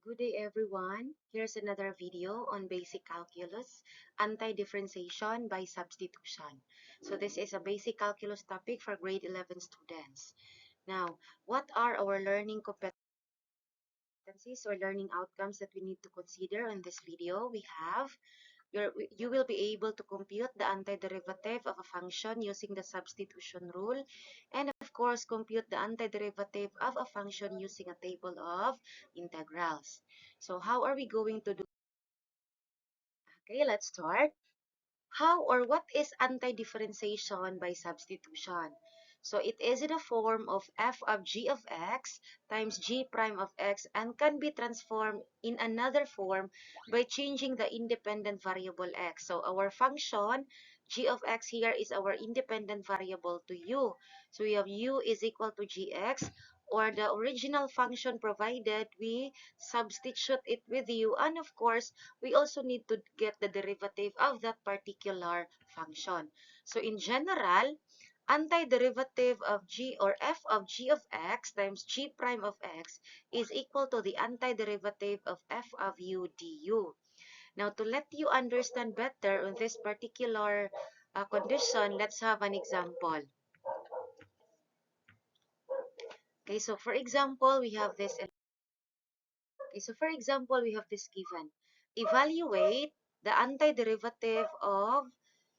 Good day everyone. Here's another video on basic calculus, anti-differentiation by substitution. So this is a basic calculus topic for grade 11 students. Now, what are our learning competencies or learning outcomes that we need to consider in this video? We have you will be able to compute the antiderivative of a function using the substitution rule, and of course compute the antiderivative of a function using a table of integrals. So how are we going to do? Okay, let's start. How or what is antidifferentiation by substitution? So it is in a form of f of g of x times g prime of x and can be transformed in another form by changing the independent variable x. So our function g of x here is our independent variable to u. So we have u is equal to gx, or the original function provided, we substitute it with u, and of course we also need to get the derivative of that particular function. So in general, antiderivative of g or f of g of x times g prime of x is equal to the antiderivative of f of u du. Now, to let you understand better on this particular condition, let's have an example. Okay, so for example, we have this. Okay, so for example, we have this given. Evaluate the antiderivative of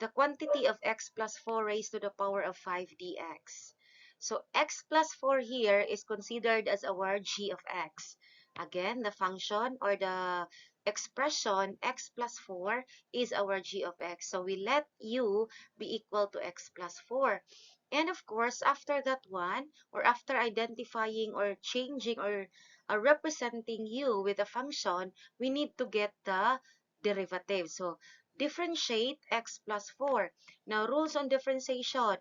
the quantity of x plus 4 raised to the power of 5 dx. So x plus 4 here is considered as our g of x. Again, the function or the expression x plus 4 is our g of x. So we let u be equal to x plus 4. And of course, after that one, or after identifying or changing or representing u with a function, we need to get the derivative. So, differentiate x plus 4. Now, rules on differentiation.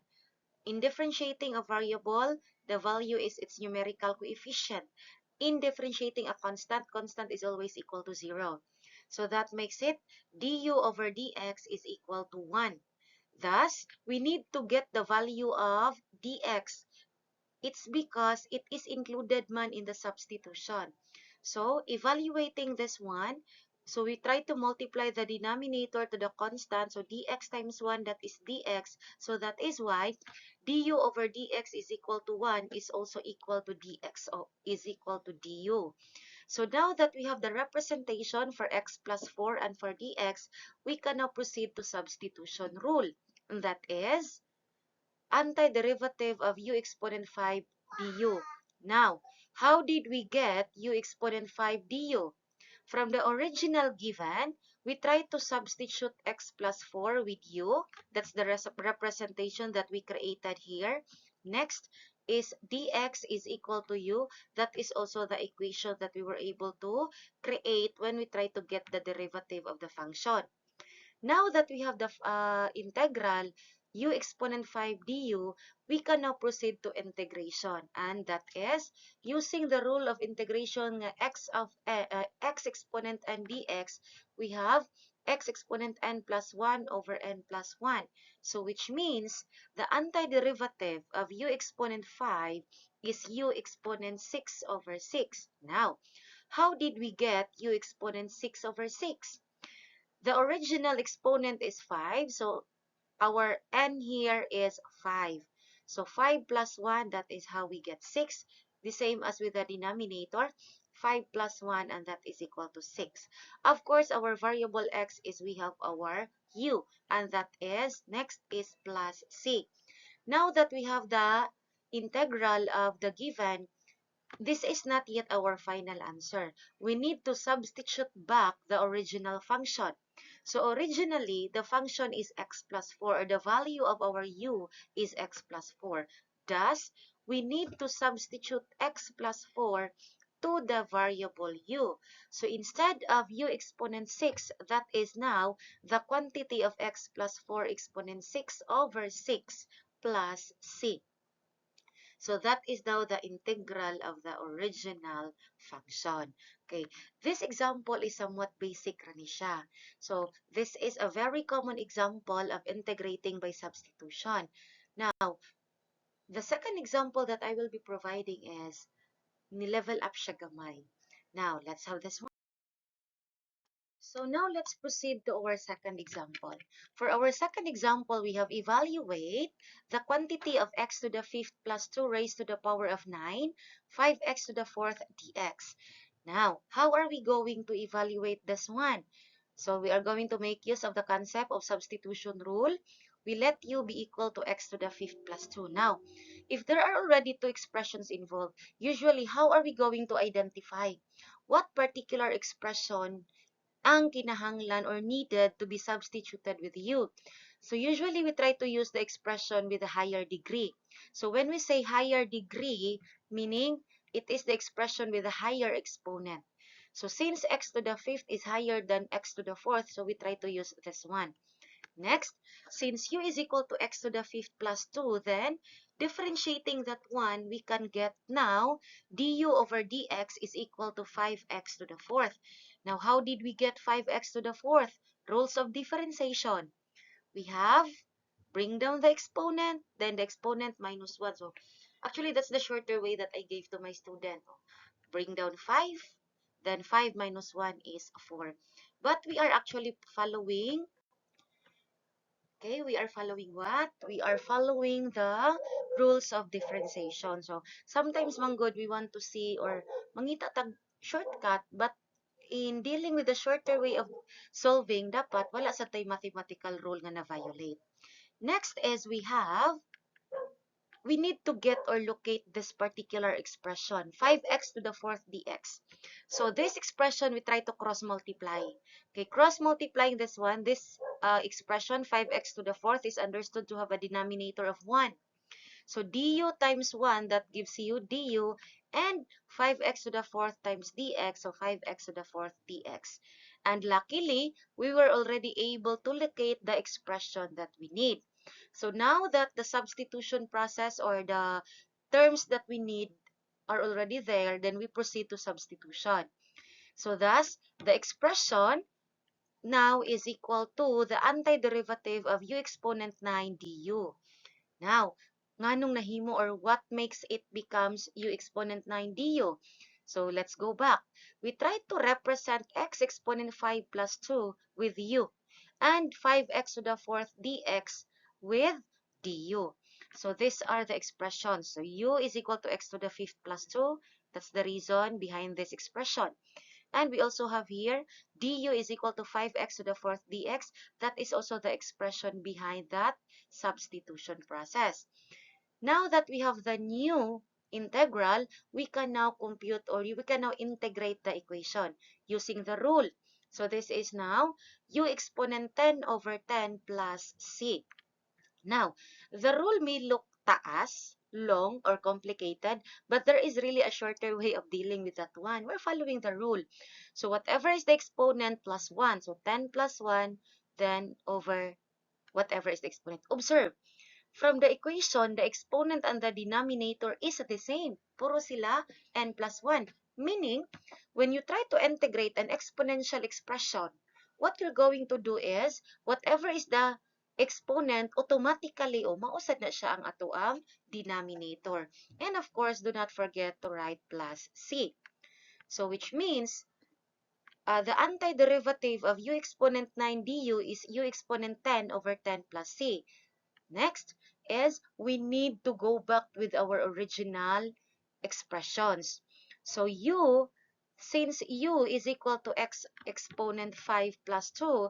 In differentiating a variable, the value is its numerical coefficient. In differentiating a constant, constant is always equal to 0. So, that makes it du over dx is equal to 1. Thus, we need to get the value of dx. It's because it is included man in the substitution. So, evaluating this one, so we try to multiply the denominator to the constant. So, dx times 1, that is dx. So, that is why du over dx is equal to 1 is also equal to dx or is equal to du. So, now that we have the representation for x plus 4 and for dx, we can now proceed to substitution rule. And that is antiderivative of u exponent 5 du. Now, how did we get u exponent 5 du? From the original given, we try to substitute x plus 4 with u. That's the representation that we created here. Next is dx is equal to u. That is also the equation that we were able to create when we try to get the derivative of the function. Now that we have the integral u exponent 5 du, we can now proceed to integration. And that is, using the rule of integration x exponent n dx, we have x exponent n plus 1 over n plus 1. So which means the antiderivative of u exponent 5 is u exponent 6 over 6. Now, how did we get u exponent 6 over 6? The original exponent is 5, so our n here is 5. So 5 plus 1, that is how we get 6. The same as with the denominator, 5 plus 1, and that is equal to 6. Of course, our variable x is we have our u, and that is, next is plus c. Now that we have the integral of the given, this is not yet our final answer. We need to substitute back the original function. So originally, the function is x plus 4, or the value of our u is x plus 4. Thus, we need to substitute x plus 4 to the variable u. So instead of u exponent 6, that is now the quantity of x plus 4 exponent 6 over 6 plus c. So that is now the integral of the original function. Okay, this example is somewhat basic rin siya. So this is a very common example of integrating by substitution. Now, the second example that I will be providing is ni-level up siya gamay. Now, let's have this one. So now let's proceed to our second example. For our second example, we have evaluate the quantity of x to the fifth plus 2 raised to the power of 9, 5x to the fourth dx. Now, how are we going to evaluate this one? So we are going to make use of the concept of substitution rule. We let u be equal to x to the fifth plus 2. Now, if there are already two expressions involved, usually how are we going to identify what particular expression ang kinahanglan or needed to be substituted with u? So usually we try to use the expression with a higher degree. So when we say higher degree, meaning it is the expression with a higher exponent. So since x to the fifth is higher than x to the fourth, so we try to use this one. Next, since u is equal to x to the fifth plus 2, then differentiating that one, we can get now du over dx is equal to 5x to the fourth. Now, how did we get 5x to the fourth? Rules of differentiation. We have bring down the exponent, then the exponent minus 1. So, actually, that's the shorter way that I gave to my student. Bring down 5, then 5 minus 1 is 4. But we are actually following. Okay, we are following what? We are following the rules of differentiation. So, sometimes, manggod, we want to see or mangita tag shortcut, but in dealing with the shorter way of solving, dapat wala sa tay mathematical rule nga na-violate. Next is we need to get or locate this particular expression, 5x to the fourth dx. So this expression, we try to cross multiply. Okay, cross multiplying this one, this expression, 5x to the fourth, is understood to have a denominator of 1. So du times 1, that gives you du, and 5x to the fourth times dx, so 5x to the fourth dx. And luckily, we were already able to locate the expression that we need. So now that the substitution process or the terms that we need are already there, then we proceed to substitution. So thus, the expression now is equal to the antiderivative of u exponent 9 du. Now, nganong nahimo or what makes it becomes u exponent 9 du? So let's go back. We try to represent x exponent 5 plus 2 with u and 5x to the fourth dx with du. So these are the expressions. So u is equal to x to the fifth plus 2. That's the reason behind this expression. And we also have here du is equal to 5x to the fourth dx. That is also the expression behind that substitution process. Now that we have the new integral, we can now compute or we can now integrate the equation using the rule. So this is now u exponent 10 over 10 plus c. Now, the rule may look taas, long, or complicated, but there is really a shorter way of dealing with that one. We're following the rule. So whatever is the exponent plus 1, so 10 plus 1, then over whatever is the exponent. Observe, from the equation, the exponent and the denominator is the same. Puro sila n plus 1. Meaning, when you try to integrate an exponential expression, what you're going to do is, whatever is the exponent, automatically, mausad na siya ang atoang denominator. And of course, do not forget to write plus c. So, which means, the antiderivative of u exponent 9 du is u exponent 10 over 10 plus c. Next is we need to go back with our original expressions. So since u is equal to x exponent 5 plus 2,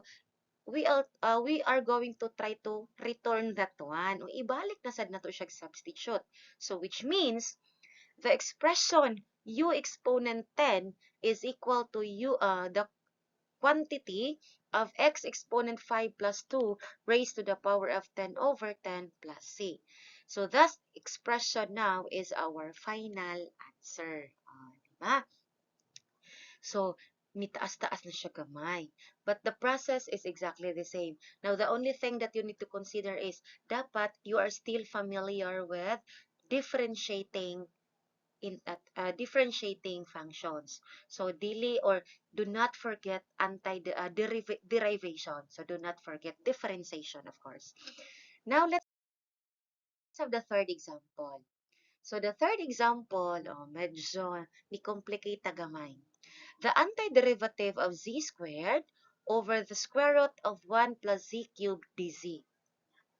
we are going to try to return that one. Ibalik na sad nato siya substitute. So which means the expression u exponent 10 is equal to the quantity of x exponent 5 plus 2 raised to the power of 10 over 10 plus c. So, thus, expression now is our final answer. Diba? So, mitaas-taas na siya gamay. But the process is exactly the same. Now, the only thing that you need to consider is, dapat you are still familiar with differentiating differentiating functions. So do not forget derivation. So do not forget differentiation, of course. Now let's have the third example. So the third example, medyo ni complicate gamay. the antiderivative of z squared over the square root of 1 plus z cubed dz.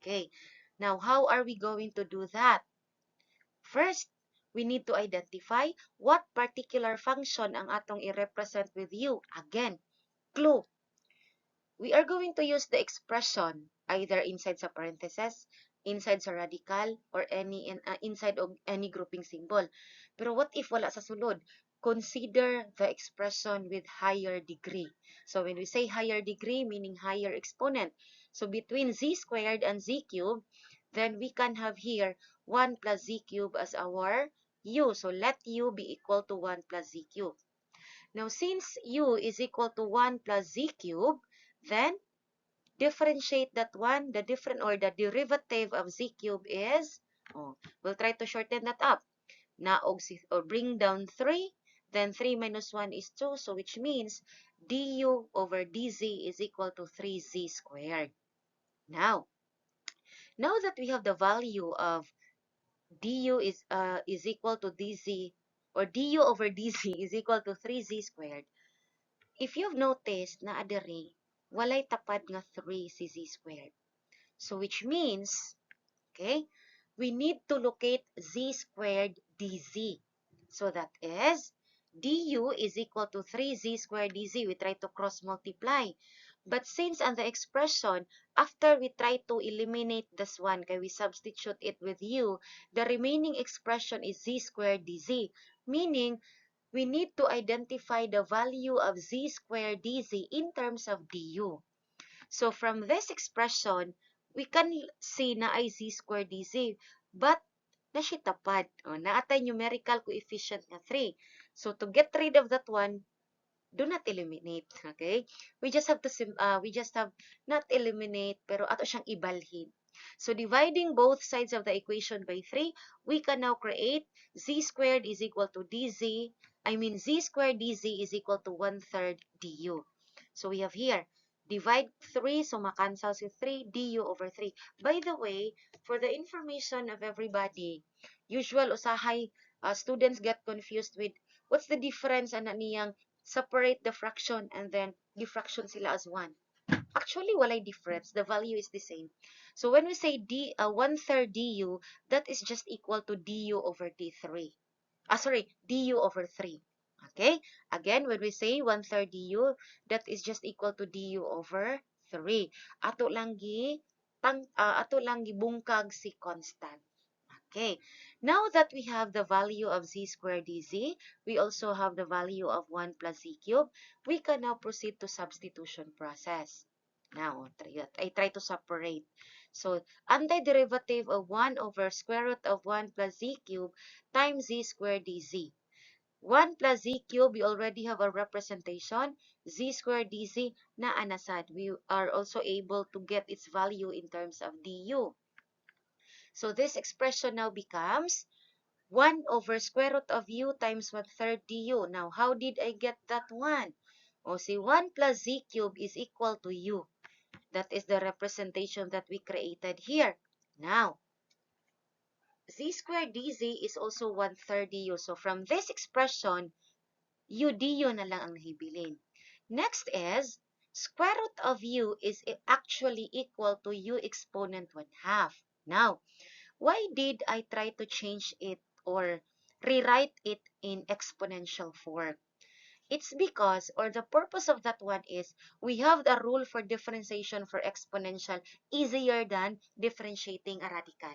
Okay, now how are we going to do that? First, we need to identify what particular function ang atong i-represent with u. Again, clue. We are going to use the expression either inside sa parentheses, inside sa radical, or inside of any grouping symbol. Pero what if wala sa sulod? Consider the expression with higher degree. So when we say higher degree, meaning higher exponent. So between z squared and z cubed, then we can have here 1 plus z cubed as our u. So let u be equal to 1 plus z cubed. Now, since u is equal to 1 plus z cubed, then differentiate that one. The derivative of z cubed is, we'll try to shorten that up. Or bring down 3, then 3 minus 1 is 2, so which means du over dz is equal to 3z squared. Now that we have the value of du is equal to dz, or du over dz is equal to 3z squared, if you've noticed na adere, walay tapad nga 3 si z squared. So which means, okay, we need to locate z squared dz. So that is, du is equal to 3z squared dz. We try to cross multiply. But since on the expression, after we try to eliminate this one, kaya we substitute it with u, the remaining expression is z squared dz. Meaning, we need to identify the value of z squared dz in terms of du. So from this expression, we can see na ay z squared dz, but na siya tapad. Naatay numerical coefficient na 3. So to get rid of that one, do not eliminate, okay? We just have not eliminate, pero ato siyang ibalhin. So dividing both sides of the equation by 3, we can now create z squared is equal to z squared dz is equal to 1/3 du. So we have here, divide 3, so makancel si 3, du over 3. By the way, for the information of everybody, usual usahay, students get confused with what's the difference ana niyang separate the fraction and then diffraction sila as 1. Actually, walay difference. The value is the same. So when we say 1/3 du, that is just equal to du over d3. Du over 3. Okay? Again, when we say 1/3 du, that is just equal to du over 3. Ato lang gibungkag si constant. Okay, now that we have the value of z squared dz, we also have the value of 1 plus z cubed, we can now proceed to substitution process. Now, I try to separate. So, antiderivative of 1 over square root of 1 plus z cubed times z squared dz. 1 plus z cubed, we already have a representation. Z squared dz na anasad. We are also able to get its value in terms of du. So this expression now becomes 1 over square root of u times 1/3 du. Now, how did I get that one? See, 1 plus z cubed is equal to u. That is the representation that we created here. Now, z squared dz is also 1/3 du. So, from this expression, u du na lang ang hibilin. Next is, square root of u is actually equal to u exponent 1/2. Now, why did I try to change it or rewrite it in exponential form? It's because, or the purpose of that one is, we have the rule for differentiation for exponential easier than differentiating a radical.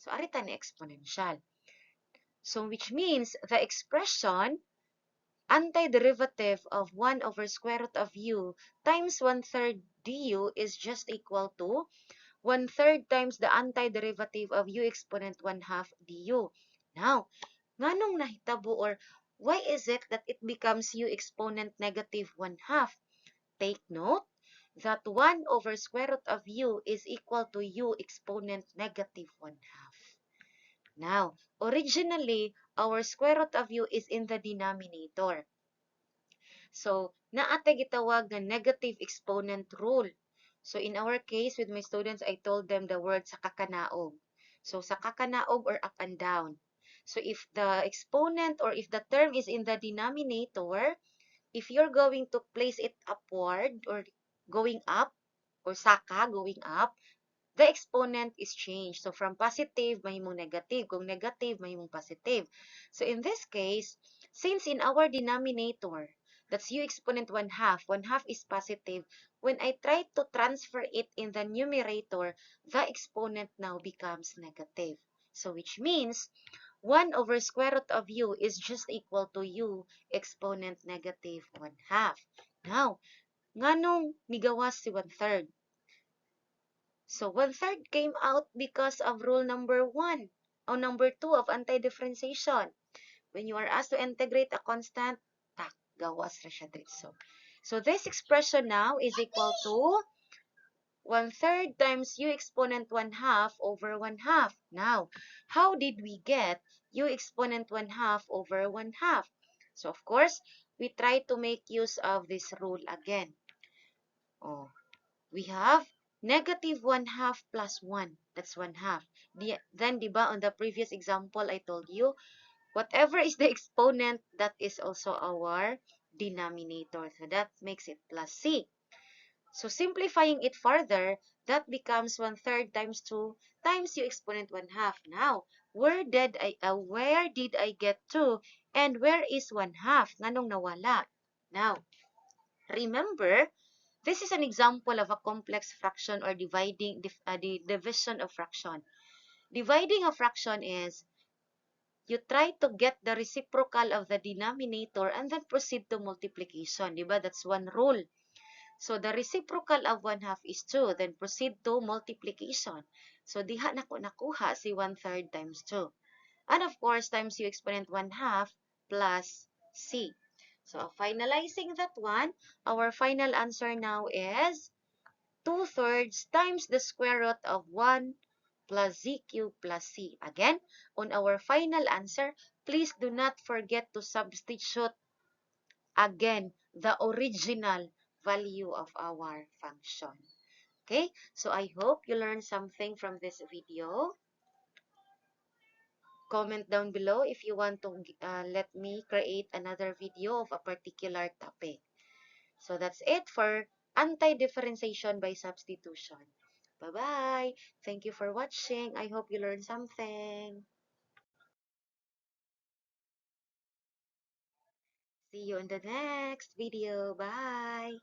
So, aritan exponential. So, which means the expression antiderivative of 1 over square root of u times 1/3 du is just equal to 1/3 times the antiderivative of u exponent 1/2 du. Now, nganong nahitabo, or why is it that it becomes u exponent negative 1/2? Take note that 1 over square root of u is equal to u exponent negative 1/2. Now, originally, our square root of u is in the denominator. So, naatay gitawag na negative exponent rule. So, in our case, with my students, I told them the word sa kakanaog. So, sa kakanaog or up and down. So, if the exponent or if the term is in the denominator, if you're going to place it upward or going up, or saka, going up, the exponent is changed. So, from positive, mahimong negative. Kung negative, mahimong positive. So, in this case, since in our denominator, that's u exponent 1/2, 1/2 is positive, when I try to transfer it in the numerator, the exponent now becomes negative. So, which means, 1 over square root of u is just equal to u exponent negative 1/2. Now, nganong migawas si 1/3? So 1/3 came out because of rule number 1 or number 2 of anti-differentiation. When you are asked to integrate a constant, tak, gawas ra siya dito. So this expression now is equal to 1/3 times u exponent 1/2 over 1/2. Now, how did we get u exponent 1/2 over 1/2? So of course, we try to make use of this rule again. Oh, we have negative 1/2 plus 1. That's 1/2. Then, diba, on the previous example, I told you, whatever is the exponent, that is also our denominator. So, that makes it plus c. So, simplifying it further, that becomes 1/3 times 2 times u exponent 1/2. Now, where did I get 2 and where is 1/2? Nganong nawala? Now, remember, this is an example of a complex fraction or the division of fraction. Dividing a fraction is you try to get the reciprocal of the denominator and then proceed to multiplication. Diba? That's one rule. So, the reciprocal of 1/2 is 2. Then proceed to multiplication. So, diha na ko nakuha si 1/3 times 2. And of course, times u exponent 1/2 plus c. So, finalizing that one, our final answer now is 2/3 times the square root of 1 plus z cubed plus c. Again, on our final answer, please do not forget to substitute again the original value of our function. Okay, so I hope you learned something from this video. Comment down below if you want to let me create another video of a particular topic. So that's it for anti-differentiation by substitution. Bye-bye. Thank you for watching. I hope you learned something. See you in the next video. Bye.